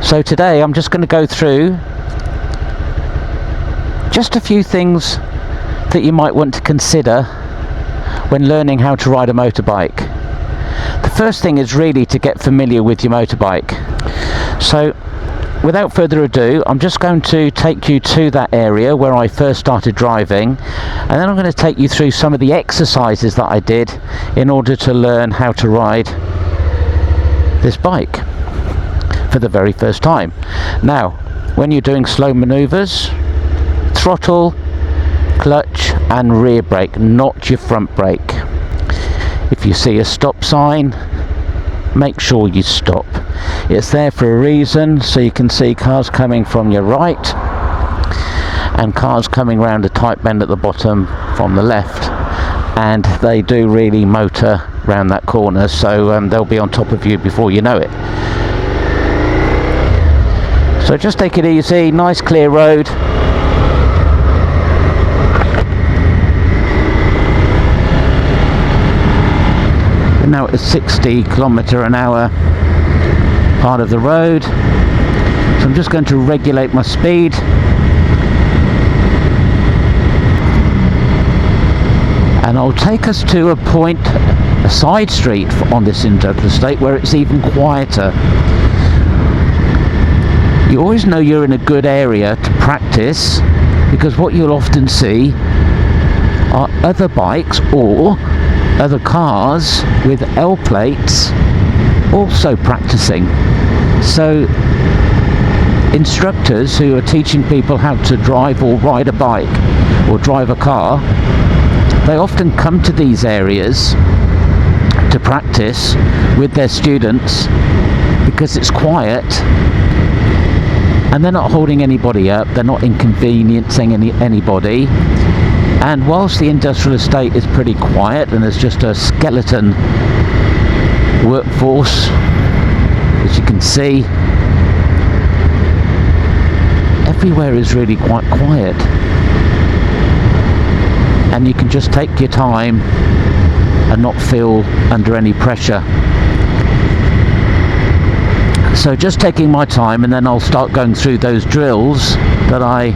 So today I'm just going to go through just a few things that you might want to consider when learning how to ride a motorbike. The first thing is really to get familiar with your motorbike. So without further ado, I'm just going to take you to that area where I first started driving, and then I'm going to take you through some of the exercises that I did in order to learn how to ride this bike for the very first time. Now, when you're doing slow maneuvers, throttle, clutch and rear brake, not your front brake. If you see a stop sign, make sure you stop. It's there for a reason, so you can see cars coming from your right and cars coming round a tight bend at the bottom from the left, and they do really motor round that corner, so they'll be on top of you before you know it. So just take it easy, nice clear road. We're now at a 60 km/h part of the road, so I'm just going to regulate my speed. And I'll take us to a point, a side street on this industrial estate where it's even quieter. You always know you're in a good area to practice, because what you'll often see are other bikes or other cars with L plates also practicing. So instructors who are teaching people how to drive or ride a bike or drive a car, they often come to these areas to practice with their students because it's quiet and they're not holding anybody up, they're not inconveniencing anybody. And whilst the industrial estate is pretty quiet and there's just a skeleton workforce, as you can see, everywhere is really quite quiet, and you can just take your time and not feel under any pressure. So just taking my time, and then I'll start going through those drills that I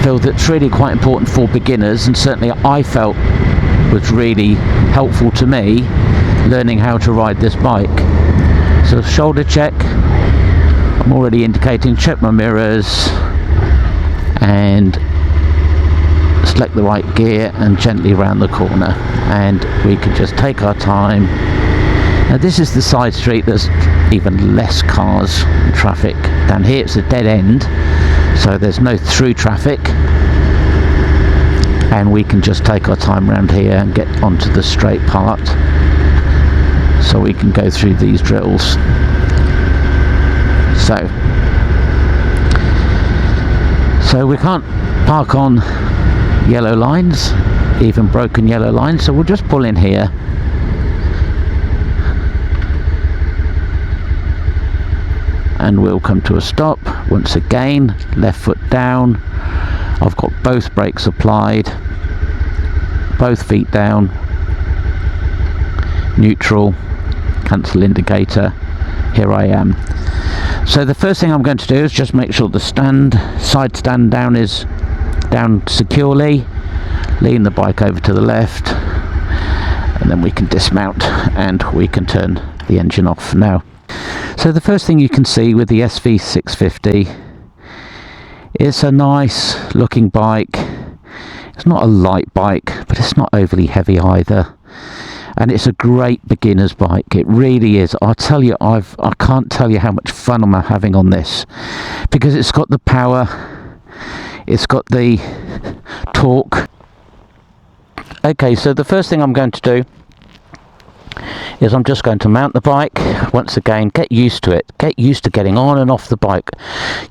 feel that's really quite important for beginners, and certainly I felt was really helpful to me learning how to ride this bike. So shoulder check, I'm already indicating, check my mirrors and select the right gear and gently round the corner, and we can just take our time. Now this is the side street, there's even less cars and traffic. Down here it's a dead end, so there's no through traffic, and we can just take our time around here and get onto the straight part, so we can go through these drills. So we can't park on yellow lines, even broken yellow lines, so we'll just pull in here. And we'll come to a stop. Once again, left foot down. I've got both brakes applied, both feet down, neutral, cancel indicator. Here I am. So the first thing I'm going to do is just make sure the side stand down is down securely. Lean the bike over to the left, and then we can dismount and we can turn the engine off now. So the first thing you can see with the SV650, it's a nice looking bike. It's not a light bike, but it's not overly heavy either, and it's a great beginner's bike. It really is. I tell you, I can't tell you how much fun I'm having on this, because it's got the power, it's got the torque. Okay, so the first thing I'm going to do is I'm just going to mount the bike. Once again, get used to it. Get used to getting on and off the bike.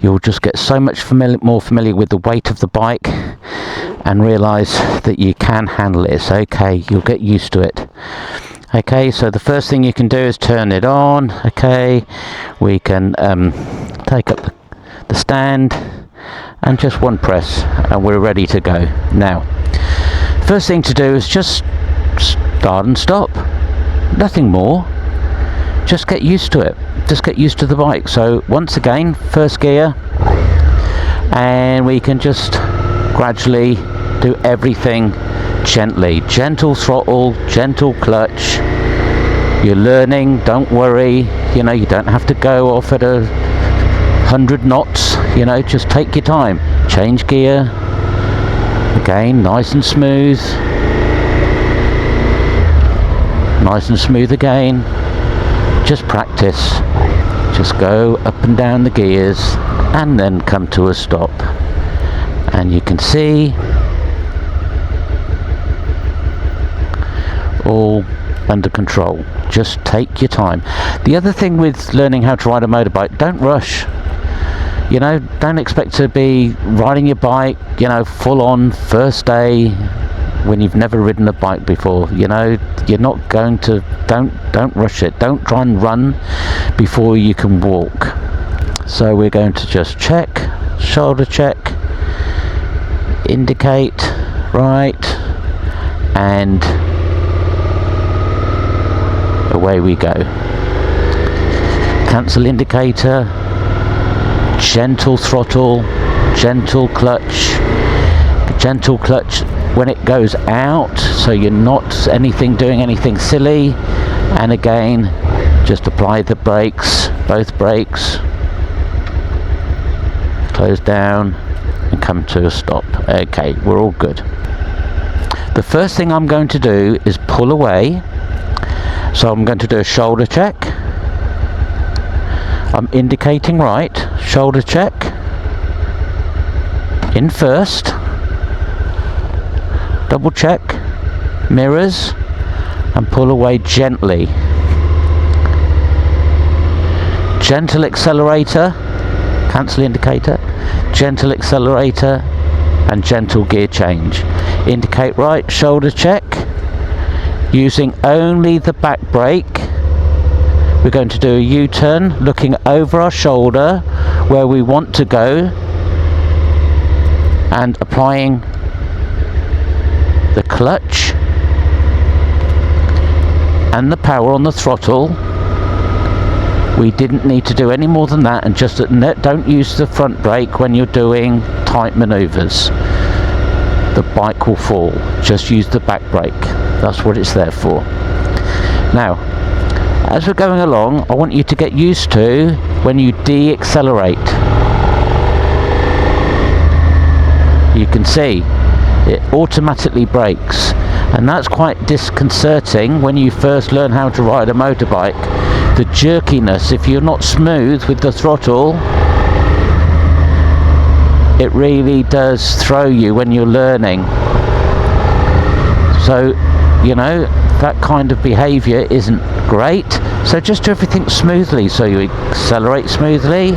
You'll just get so much more familiar with the weight of the bike and realise that you can handle it. It's okay. You'll get used to it. Okay, so the first thing you can do is turn it on. Okay, we can take up the stand and just one press and we're ready to go. Now, first thing to do is just start and stop. Nothing more. Just get used to it. just get used to the bike. So once again, first gear, and we can just gradually do everything gently. Gentle throttle, gentle clutch. You're learning, don't worry, you know, you don't have to go off at 100 knots, you know, just take your time. Change gear, again, nice and smooth again. Just practice, just go up and down the gears and then come to a stop, and you can see all under control. Just take your time. The other thing with learning how to ride a motorbike, don't rush. You know, don't expect to be riding your bike, you know, full on first day when you've never ridden a bike before. You know, you're not going to, don't rush it. Don't try and run before you can walk. So we're going to just check, shoulder check, indicate, right, and away we go. Cancel indicator, gentle throttle, gentle clutch when it goes out, so you're not doing anything silly. And again, just apply the brakes, both brakes, close down and come to a stop. Okay, we're all good. The first thing I'm going to do is pull away. So I'm going to do a shoulder check. I'm indicating right, shoulder check, in first, double check, mirrors, and pull away gently. Gentle accelerator, cancel indicator, gentle accelerator, and gentle gear change. Indicate right, shoulder check, using only the back brake. We're going to do a U-turn, looking over our shoulder where we want to go, and applying the clutch and the power on the throttle. We didn't need to do any more than that, and just don't use the front brake when you're doing tight maneuvers. The bike will fall. Just use the back brake. That's what it's there for. Now, as we're going along, I want you to get used to when you de-accelerate. You can see it automatically brakes, and that's quite disconcerting when you first learn how to ride a motorbike. The jerkiness, if you're not smooth with the throttle, it really does throw you when you're learning. So, you know, that kind of behaviour isn't great. So just do everything smoothly. So you accelerate smoothly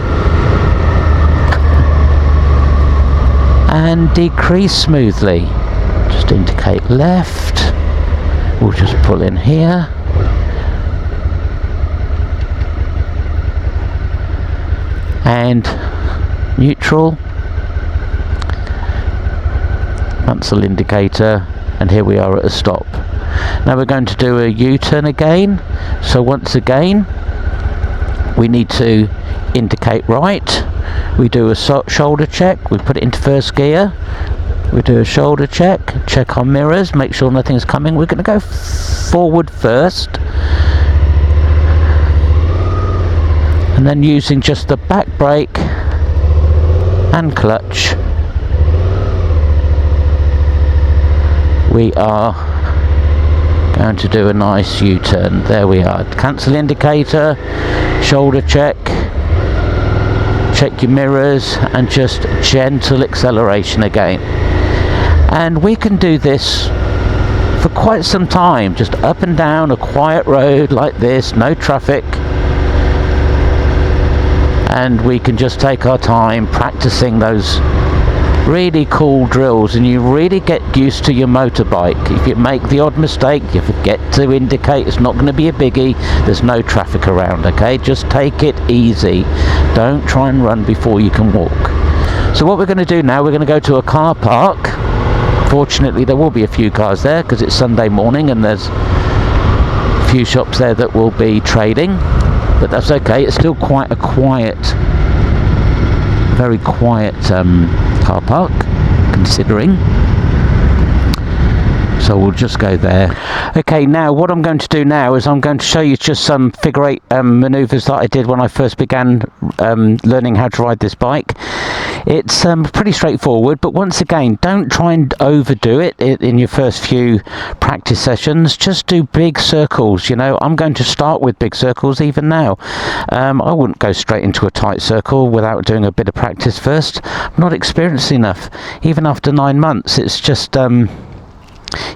and decrease smoothly. Just indicate left. We'll just pull in here. And neutral. Cancel indicator. And here we are at a stop. Now we're going to do a U-turn again. So once again, we need to indicate right. We do a shoulder check. We put it into first gear. We do a shoulder check. Check our mirrors. Make sure nothing's coming. We're going to go forward first. And then using just the back brake and clutch, we are going to do a nice U-turn. There we are. Cancel indicator, shoulder check, check your mirrors, and just gentle acceleration again. And we can do this for quite some time, just up and down a quiet road like this, no traffic. And we can just take our time practicing those really cool drills, and you really get used to your motorbike. If you make the odd mistake, you forget to indicate, it's not going to be a biggie. There's no traffic around, okay? Just take it easy. Don't try and run before you can walk. So what we're going to do now, we're going to go to a car park. Fortunately, there will be a few cars there because it's Sunday morning and there's a few shops there that will be trading. but that's okay. It's still quite a quiet, very quiet car park, considering. So we'll just go there. Okay, now what I'm going to do now is I'm going to show you just some figure eight manoeuvres that I did when I first began learning how to ride this bike. It's pretty straightforward, but once again, don't try and overdo it in your first few practice sessions. Just do big circles. You know, I'm going to start with big circles even now. I wouldn't go straight into a tight circle without doing a bit of practice first. I'm not experienced enough. Even after 9 months, it's just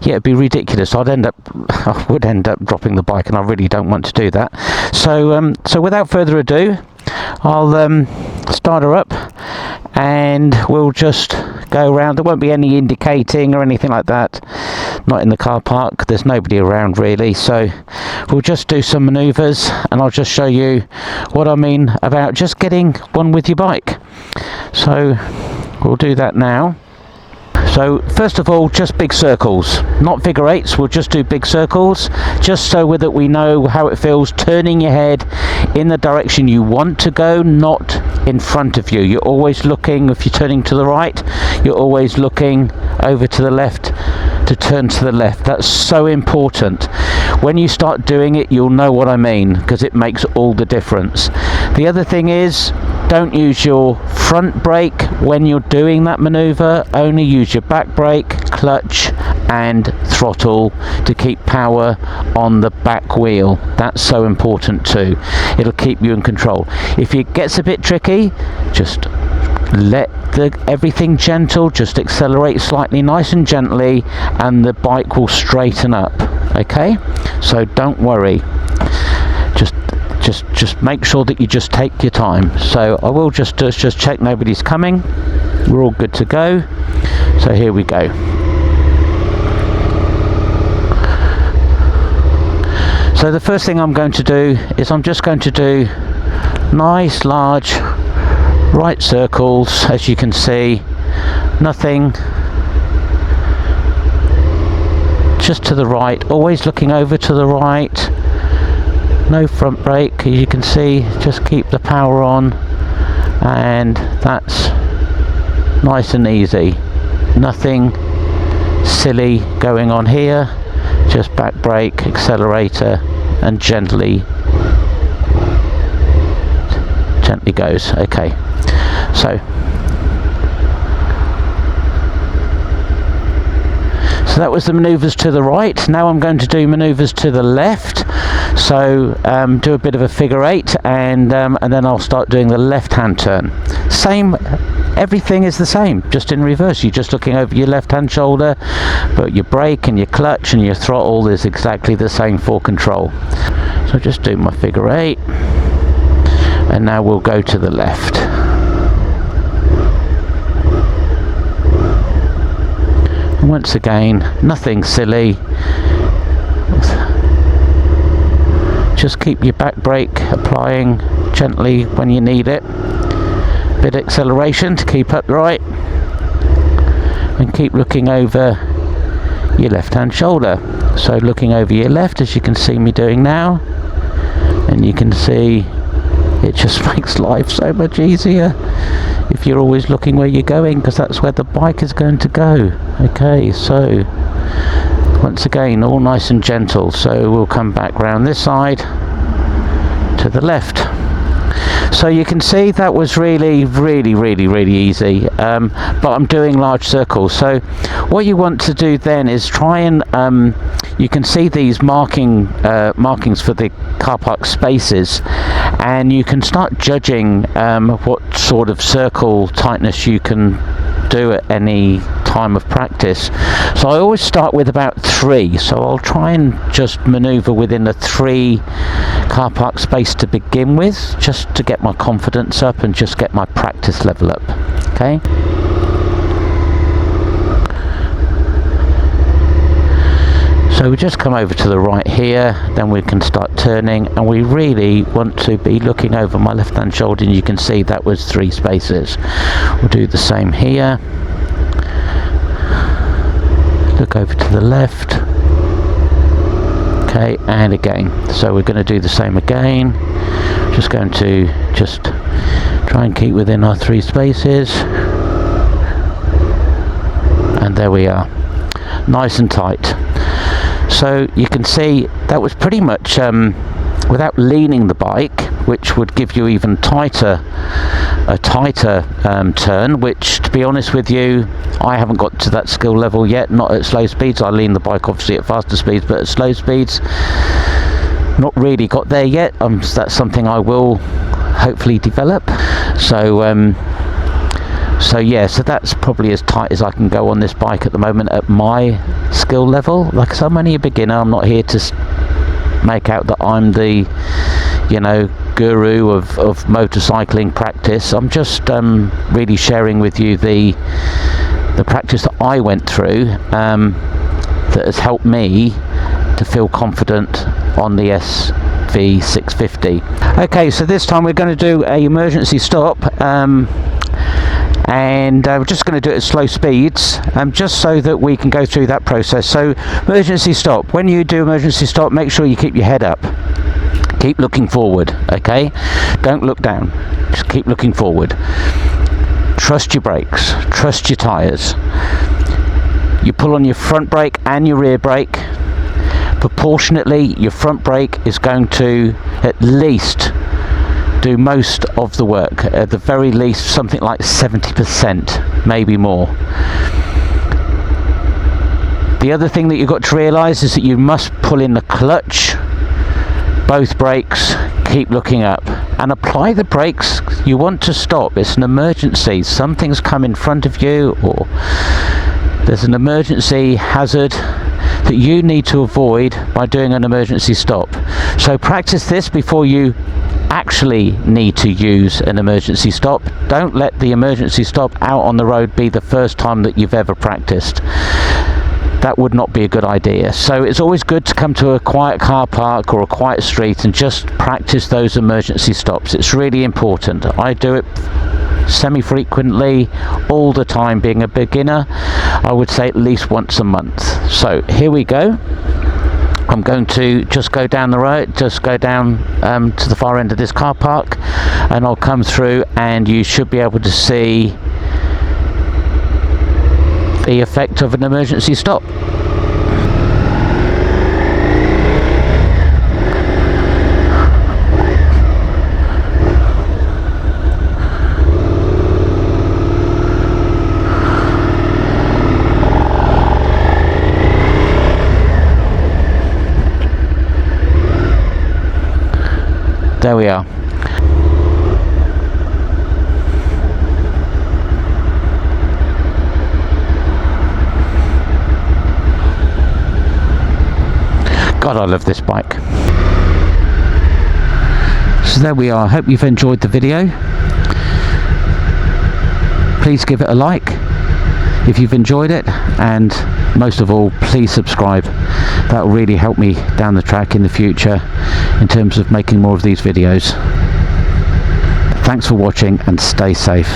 yeah, it'd be ridiculous. I would end up dropping the bike, and I really don't want to do that. So without further ado, I'll start her up, and we'll just go around. There won't be any indicating or anything like that. Not in the car park. There's nobody around really. So we'll just do some manoeuvres, and I'll just show you what I mean about just getting one with your bike. So we'll do that now. So first of all, just big circles, not figure eights. We'll just do big circles, just so that we know how it feels turning your head in the direction you want to go, not in front of you. You're always looking, if you're turning to the right, you're always looking over to the left to turn to the left. That's so important. When you start doing it, you'll know what I mean, because it makes all the difference. The other thing is, don't use your front brake when you're doing that maneuver. Only use your back brake, clutch and throttle to keep power on the back wheel. That's so important too. It'll keep you in control. If it gets a bit tricky, just let everything gentle, just accelerate slightly nice and gently, and the bike will straighten up. Okay, so don't worry, just make sure that you just take your time. So I will just check nobody's coming. We're all good to go. So here we go. So the first thing I'm going to do is I'm just going to do nice large right circles, as you can see. Nothing, just to the right, always looking over to the right. No front brake, as you can see. Just keep the power on, and that's nice and easy. Nothing silly going on here. Just back brake, accelerator, and gently goes. Okay, so that was the manoeuvres to the right. Now I'm going to do manoeuvres to the left. So do a bit of a figure eight, and then I'll start doing the left hand turn. Same, everything is the same, just in reverse. You're just looking over your left hand shoulder, but your brake and your clutch and your throttle is exactly the same for control. So just do my figure eight, and now we'll go to the left. And once again, nothing silly. Just keep your back brake applying gently when you need it. Bit of acceleration to keep upright, and keep looking over your left hand shoulder. So looking over your left, as you can see me doing now, and you can see it just makes life so much easier if you're always looking where you're going, because that's where the bike is going to go. Okay, so once again, all nice and gentle. So we'll come back round this side to the left. So you can see that was really easy, but I'm doing large circles. So what you want to do then is try and you can see these markings for the car park spaces, and you can start judging what sort of circle tightness you can do at any time of practice. So I always start with about 3, so I'll try and just maneuver within a 3 car park space to begin with, just to get my confidence up and just get my practice level up. Okay, so we just come over to the right here, then we can start turning, and we really want to be looking over my left hand shoulder, and you can see that was 3 spaces. We'll do the same here. Look over to the left. Okay, and again. So we're going to do the same again. Just going to just try and keep within our 3 spaces, and there we are, nice and tight. So you can see that was pretty much without leaning the bike, which would give you even tighter turn, which, to be honest with you, I haven't got to that skill level yet, not at slow speeds. I lean the bike obviously at faster speeds, but at slow speeds, not really got there yet. That's something I will hopefully develop. So yeah, so that's probably as tight as I can go on this bike at the moment at my skill level. Like I said, I'm only a beginner. I'm not here to make out that I'm the, you know, guru of motorcycling practice. I'm just really sharing with you the practice that I went through that has helped me to feel confident on the SV650. Okay, so this time we're going to do a emergency stop, and we're just going to do it at slow speeds, just so that we can go through that process. So emergency stop, when you do emergency stop, make sure you keep your head up, keep looking forward, okay? Don't look down, just keep looking forward. Trust your brakes, trust your tyres. You pull on your front brake and your rear brake. Proportionately, your front brake is going to at least do most of the work, at the very least something like 70%, maybe more. The other thing that you've got to realise is that you must pull in the clutch, both brakes, keep looking up, and apply the brakes. You want to stop, it's an emergency, something's come in front of you, or there's an emergency hazard that you need to avoid by doing an emergency stop. So practice this before you actually need to use an emergency stop. Don't let the emergency stop out on the road be the first time that you've ever practiced. That would not be a good idea. So it's always good to come to a quiet car park or a quiet street and just practice those emergency stops. It's really important. I do it semi-frequently, all the time. Being a beginner, I would say at least once a month. So here we go. I'm going to just go down the road, just go down to the far end of this car park, and I'll come through and you should be able to see the effect of an emergency stop. There we are. God, I love this bike. So there we are. I hope you've enjoyed the video. Please give it a like if you've enjoyed it, and most of all, please subscribe. That will really help me down the track in the future in terms of making more of these videos. Thanks for watching and stay safe.